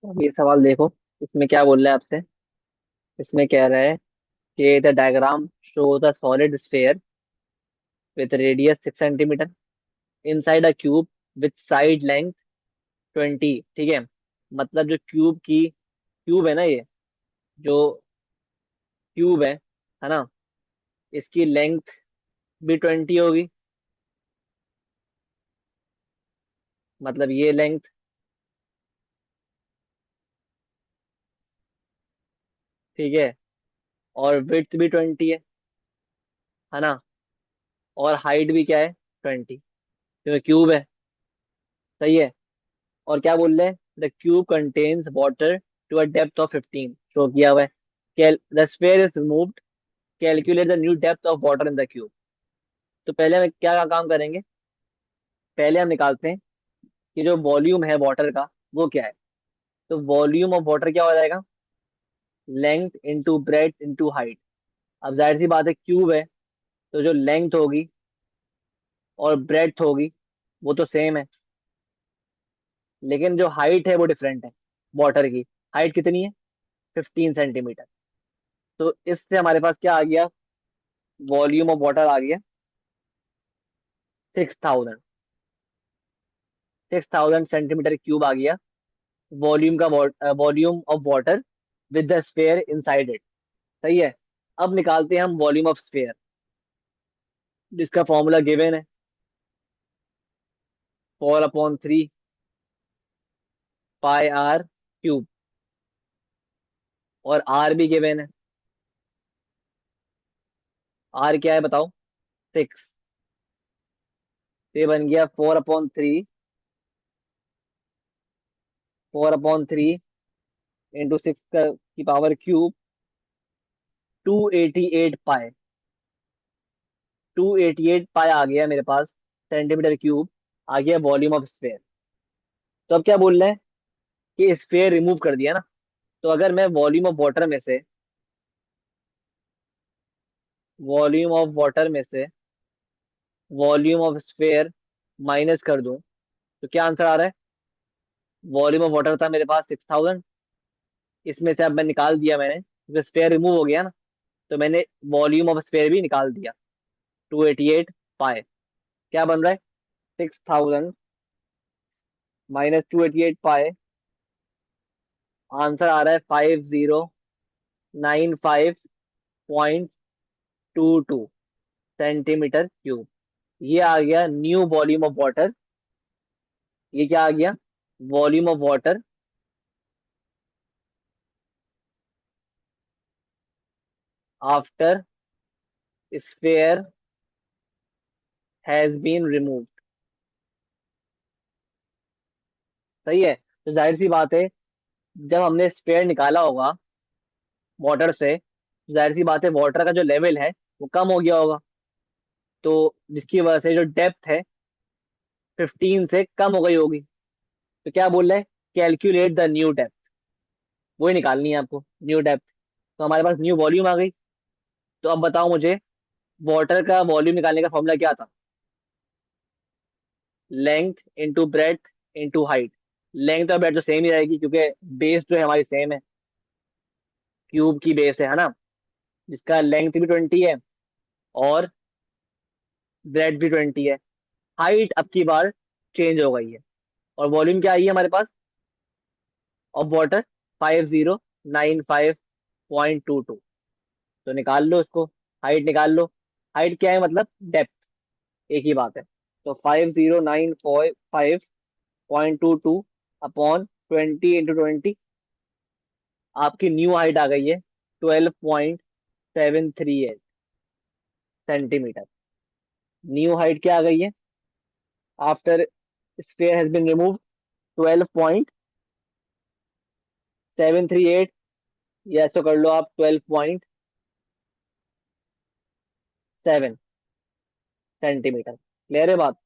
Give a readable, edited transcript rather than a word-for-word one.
अब ये सवाल देखो, इसमें क्या बोल रहा है आपसे। इसमें कह रहा है कि the diagram show the solid sphere with radius 6 centimetre inside a cube with side length 20। ठीक है, मतलब जो क्यूब है ना, ये जो क्यूब है ना, इसकी लेंथ भी 20 होगी। मतलब ये लेंथ, ठीक है, और विड्थ भी 20 है ना, और हाइट भी क्या है, 20, क्योंकि क्यूब है। सही है। और क्या बोल रहे हैं, the cube contains water to a depth of 15, show किया हुआ है। The sphere is removed, calculate the new depth of water in the cube. तो पहले हम क्या काम करेंगे, पहले हम निकालते हैं कि जो वॉल्यूम है वाटर का वो क्या है। तो वॉल्यूम ऑफ वाटर क्या हो जाएगा, length into breadth into height. अब जाहिर सी बात है, क्यूब है, तो जो लेंथ होगी और ब्रेथ होगी वो तो सेम है, लेकिन जो हाइट है वो डिफरेंट है। वाटर की हाइट कितनी है, 15 सेंटीमीटर। तो इससे हमारे पास क्या आ गया, वॉल्यूम ऑफ वाटर आ गया 6000। 6000 सेंटीमीटर क्यूब आ गया वॉल्यूम का, volume of water with the sphere inside it. सही है। अब निकालते हैं हम वॉल्यूम ऑफ स्फेयर, जिसका फॉर्मूला गिवन है 4/3 पाई आर क्यूब, और आर भी गिवन है। आर क्या है बताओ, 6। ये बन गया 4/3 की पावर क्यूब 288 पाई। 288 पाई आ गया मेरे पास, सेंटीमीटर क्यूब आ गया वॉल्यूम ऑफ स्फेयर। तो अब क्या बोल रहे हैं कि स्फेयर रिमूव कर दिया ना, तो अगर मैं वॉल्यूम ऑफ वाटर में से वॉल्यूम ऑफ स्फेयर माइनस कर दूं, तो क्या आंसर आ रहा है। वॉल्यूम ऑफ वाटर था मेरे पास 6000, इसमें से अब मैं निकाल दिया मैंने, क्योंकि स्फेयर रिमूव हो गया ना, तो मैंने वॉल्यूम ऑफ स्फेयर भी निकाल दिया, 288 पाई। क्या बन रहा है, 6000 माइनस 288 पाई। आंसर आ रहा है 5095.22 सेंटीमीटर क्यूब। ये आ गया न्यू वॉल्यूम ऑफ वाटर। ये क्या आ गया, volume of water after sphere has been removed. सही है। तो जाहिर सी बात है, जब हमने स्फेयर निकाला होगा वाटर से, तो जाहिर सी बात है वाटर का जो लेवल है वो कम हो गया होगा, तो जिसकी वजह से जो डेप्थ है 15 से कम हो गई होगी। तो क्या बोल रहे हैं, कैलकुलेट द न्यू डेप्थ, वही निकालनी है आपको, न्यू डेप्थ। तो हमारे पास न्यू वॉल्यूम आ गई। तो अब बताओ मुझे, वाटर का वॉल्यूम निकालने का फॉर्मूला क्या था, length into breadth into height. Length और ब्रेथ तो सेम ही रहेगी, क्योंकि बेस जो है हमारी सेम है, क्यूब की बेस है ना, जिसका लेंथ भी 20 है और ब्रेथ भी 20 है। हाइट अब की बार चेंज हो गई है, और वॉल्यूम क्या आई है हमारे पास ऑफ वाटर, 5095.22। तो निकाल लो उसको, हाइट निकाल लो। हाइट क्या है, मतलब डेप्थ, एक ही बात है। तो 5095.22 अपॉन 20 × 20, आपकी न्यू हाइट आ गई है 12.738 सेंटीमीटर। न्यू हाइट क्या आ गई है after sphere has been remove, 12.738, या ऐसा कर लो आप 12.7 सेंटीमीटर। क्लियर है बात।